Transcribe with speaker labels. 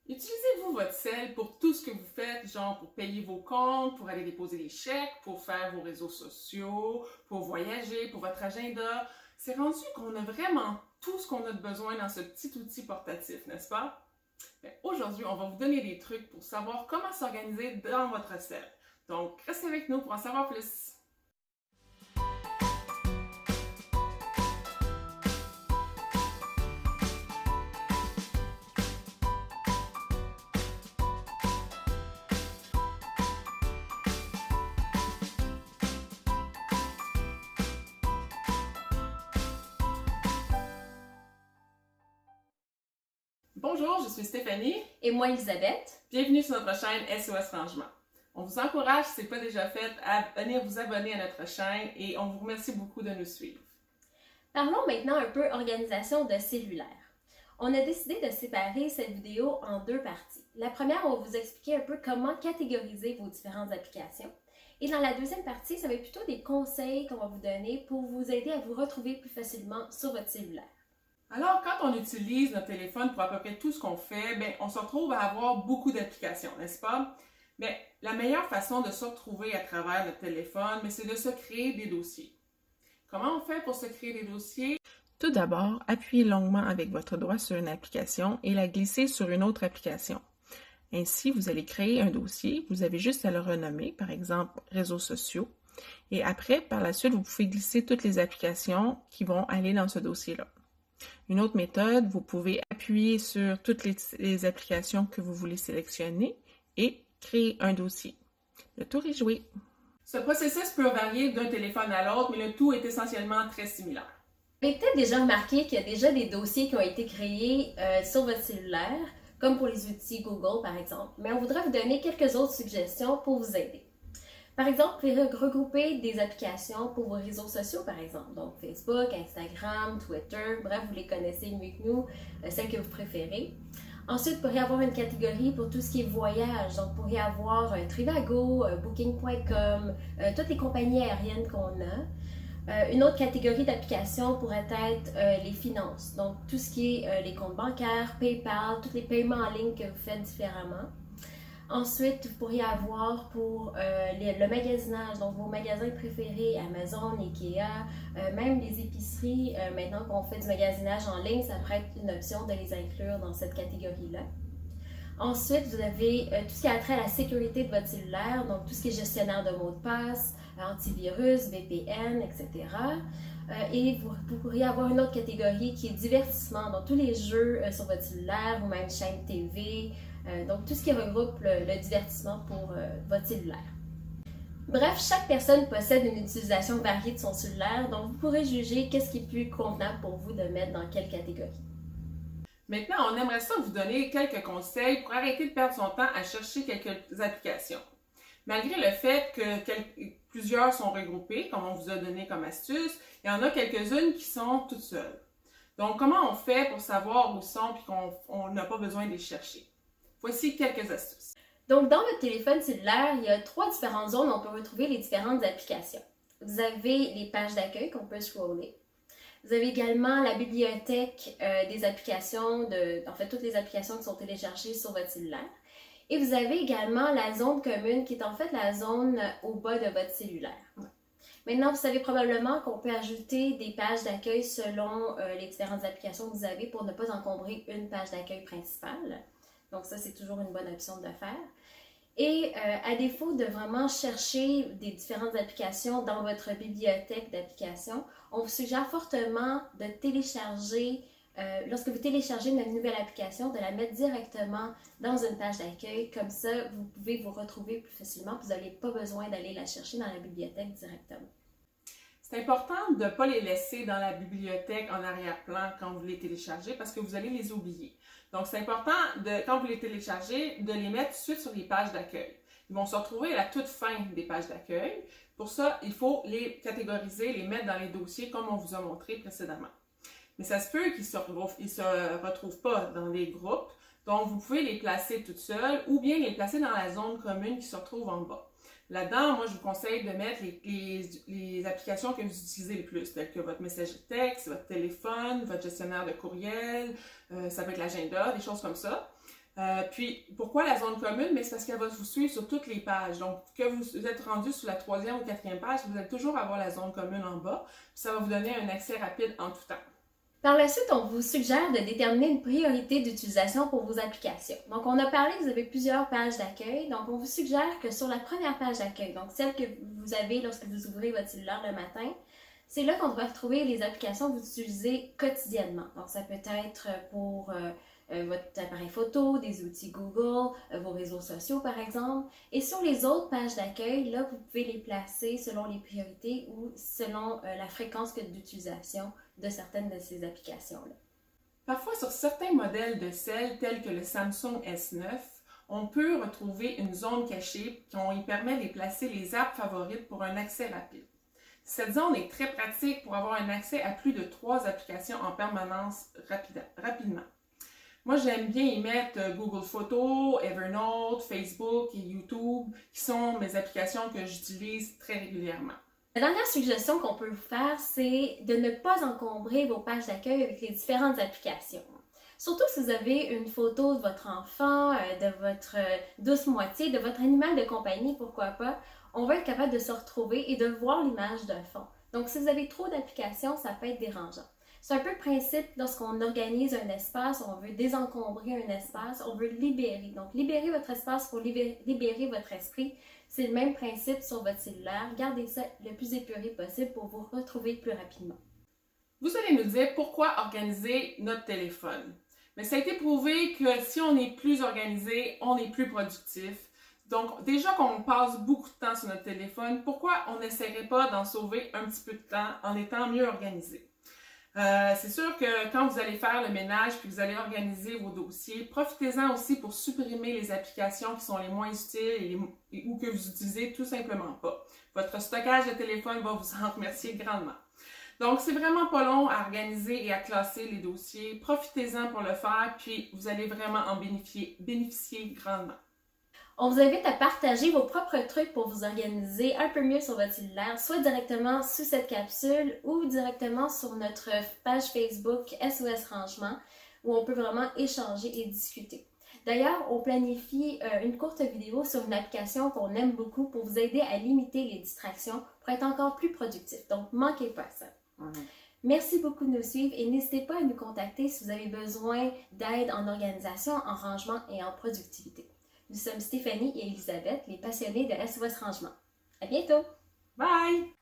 Speaker 1: Utilisez-vous votre cell pour tout ce que vous faites, genre pour payer vos comptes, pour aller déposer des chèques, pour faire vos réseaux sociaux, pour voyager, pour votre agenda? C'est rendu qu'on a vraiment tout ce qu'on a de besoin dans ce petit outil portatif, n'est-ce pas? Aujourd'hui, on va vous donner des trucs pour savoir comment s'organiser dans votre cell. Donc, restez avec nous pour en savoir plus. Bonjour, je suis Stéphanie.
Speaker 2: Et moi, Elisabeth.
Speaker 1: Bienvenue sur notre chaîne SOS Rangement. On vous encourage, si ce n'est pas déjà fait, à venir vous abonner à notre chaîne et on vous remercie beaucoup de nous suivre.
Speaker 2: Parlons maintenant un peu organisation de cellulaire. On a décidé de séparer cette vidéo en deux parties. La première, on va vous expliquer un peu comment catégoriser vos différentes applications. Et dans la deuxième partie, ça va être plutôt des conseils qu'on va vous donner pour vous aider à vous retrouver plus facilement sur votre cellulaire.
Speaker 1: Alors, quand on utilise notre téléphone pour à peu près tout ce qu'on fait, on se retrouve à avoir beaucoup d'applications, n'est-ce pas? Mais la meilleure façon de se retrouver à travers notre téléphone, c'est de se créer des dossiers. Comment on fait pour se créer des dossiers? Tout d'abord, appuyez longuement avec votre doigt sur une application et la glisser sur une autre application. Ainsi, vous allez créer un dossier, vous avez juste à le renommer, par exemple « Réseaux sociaux ». Et après, par la suite, vous pouvez glisser toutes les applications qui vont aller dans ce dossier-là. Une autre méthode, vous pouvez appuyer sur toutes les applications que vous voulez sélectionner et créer un dossier. Le tour est joué. Ce processus peut varier d'un téléphone à l'autre, mais le tout est essentiellement très similaire.
Speaker 2: Vous avez peut-être déjà remarqué qu'il y a déjà des dossiers qui ont été créés sur votre cellulaire, comme pour les outils Google par exemple, mais on voudrait vous donner quelques autres suggestions pour vous aider. Par exemple, vous pouvez regrouper des applications pour vos réseaux sociaux, par exemple. Donc, Facebook, Instagram, Twitter, bref, vous les connaissez mieux que nous, celles que vous préférez. Ensuite, vous pourriez avoir une catégorie pour tout ce qui est voyage. Donc, vous pourriez avoir Trivago, Booking.com, toutes les compagnies aériennes qu'on a. Une autre catégorie d'applications pourrait être les finances. Donc, tout ce qui est les comptes bancaires, PayPal, tous les paiements en ligne que vous faites différemment. Ensuite, vous pourriez avoir pour le magasinage, donc vos magasins préférés, Amazon, Ikea, même les épiceries. Maintenant qu'on fait du magasinage en ligne, ça pourrait être une option de les inclure dans cette catégorie-là. Ensuite, vous avez tout ce qui a trait à la sécurité de votre cellulaire, donc tout ce qui est gestionnaire de mots de passe, antivirus, VPN, etc. Et vous pourriez avoir une autre catégorie qui est divertissement, donc tous les jeux sur votre cellulaire ou même chaîne TV, donc tout ce qui regroupe le divertissement pour votre cellulaire. Bref, chaque personne possède une utilisation variée de son cellulaire, donc vous pourrez juger qu'est-ce qui est plus convenable pour vous de mettre dans quelle catégorie.
Speaker 1: Maintenant, on aimerait ça vous donner quelques conseils pour arrêter de perdre son temps à chercher quelques applications. Malgré le fait que plusieurs sont regroupées, comme on vous a donné comme astuce, il y en a quelques-unes qui sont toutes seules. Donc, comment on fait pour savoir où sont et qu'on n'a pas besoin de les chercher? Voici quelques astuces.
Speaker 2: Donc, dans votre téléphone cellulaire, il y a 3 différentes zones où on peut retrouver les différentes applications. Vous avez les pages d'accueil qu'on peut scroller. Vous avez également la bibliothèque des applications, en fait, toutes les applications qui sont téléchargées sur votre cellulaire. Et vous avez également la zone commune qui est en fait la zone au bas de votre cellulaire. Maintenant, vous savez probablement qu'on peut ajouter des pages d'accueil selon les différentes applications que vous avez pour ne pas encombrer une page d'accueil principale. Donc ça, c'est toujours une bonne option de le faire. Et à défaut de vraiment chercher des différentes applications dans votre bibliothèque d'applications, on vous suggère fortement de télécharger, lorsque vous téléchargez une nouvelle application, de la mettre directement dans une page d'accueil. Comme ça, vous pouvez vous retrouver plus facilement. Vous n'avez pas besoin d'aller la chercher dans la bibliothèque directement.
Speaker 1: C'est important de ne pas les laisser dans la bibliothèque en arrière-plan quand vous les téléchargez parce que vous allez les oublier. Donc, c'est important, quand vous les téléchargez, de les mettre tout de suite sur les pages d'accueil. Ils vont se retrouver à la toute fin des pages d'accueil. Pour ça, il faut les catégoriser, les mettre dans les dossiers comme on vous a montré précédemment. Mais ça se peut qu'ils ne se retrouvent pas dans les groupes. Donc, vous pouvez les placer toutes seules ou bien les placer dans la zone commune qui se retrouve en bas. Là-dedans, moi, je vous conseille de mettre les applications que vous utilisez le plus, telles que votre messagerie texte, votre téléphone, votre gestionnaire de courriel, ça peut être l'agenda, des choses comme ça. Puis, pourquoi la zone commune? Mais c'est parce qu'elle va vous suivre sur toutes les pages. Donc, que vous êtes rendu sur la 3e ou 4e page, vous allez toujours avoir la zone commune en bas. Puis ça va vous donner un accès rapide en tout temps.
Speaker 2: Par la suite, on vous suggère de déterminer une priorité d'utilisation pour vos applications. Donc, on a parlé que vous avez plusieurs pages d'accueil. Donc, on vous suggère que sur la première page d'accueil, donc celle que vous avez lorsque vous ouvrez votre cellulaire le matin, c'est là qu'on va retrouver les applications que vous utilisez quotidiennement. Donc, ça peut être pour votre appareil photo, des outils Google, vos réseaux sociaux par exemple. Et sur les autres pages d'accueil, là, vous pouvez les placer selon les priorités ou selon la fréquence d'utilisation de certaines de ces applications-là.
Speaker 1: Parfois, sur certains modèles de sel, tels que le Samsung S9, on peut retrouver une zone cachée qui y permet de placer les apps favorites pour un accès rapide. Cette zone est très pratique pour avoir un accès à plus de 3 applications en permanence rapidement. Moi, j'aime bien y mettre Google Photos, Evernote, Facebook et YouTube, qui sont mes applications que j'utilise très régulièrement.
Speaker 2: La dernière suggestion qu'on peut vous faire, c'est de ne pas encombrer vos pages d'accueil avec les différentes applications. Surtout si vous avez une photo de votre enfant, de votre douce moitié, de votre animal de compagnie, pourquoi pas, on va être capable de se retrouver et de voir l'image de fond. Donc, si vous avez trop d'applications, ça peut être dérangeant. C'est un peu le principe lorsqu'on organise un espace, on veut désencombrer un espace, on veut libérer. Donc, libérer votre espace pour libérer votre esprit. C'est le même principe sur votre cellulaire. Gardez ça le plus épuré possible pour vous retrouver plus rapidement.
Speaker 1: Vous allez nous dire pourquoi organiser notre téléphone. Mais ça a été prouvé que si on est plus organisé, on est plus productif. Donc, déjà qu'on passe beaucoup de temps sur notre téléphone, pourquoi on n'essaierait pas d'en sauver un petit peu de temps en étant mieux organisé? C'est sûr que quand vous allez faire le ménage puis vous allez organiser vos dossiers, profitez-en aussi pour supprimer les applications qui sont les moins utiles ou que vous utilisez tout simplement pas. Votre stockage de téléphone va vous en remercier grandement. Donc, c'est vraiment pas long à organiser et à classer les dossiers. Profitez-en pour le faire, puis vous allez vraiment en bénéficier grandement.
Speaker 2: On vous invite à partager vos propres trucs pour vous organiser un peu mieux sur votre cellulaire, soit directement sous cette capsule ou directement sur notre page Facebook SOS Rangement, où on peut vraiment échanger et discuter. D'ailleurs, on planifie une courte vidéo sur une application qu'on aime beaucoup pour vous aider à limiter les distractions pour être encore plus productif. Donc, manquez pas ça. Merci beaucoup de nous suivre et n'hésitez pas à nous contacter si vous avez besoin d'aide en organisation, en rangement et en productivité. Nous sommes Stéphanie et Elisabeth, les passionnées de SOS Rangement. À bientôt!
Speaker 1: Bye!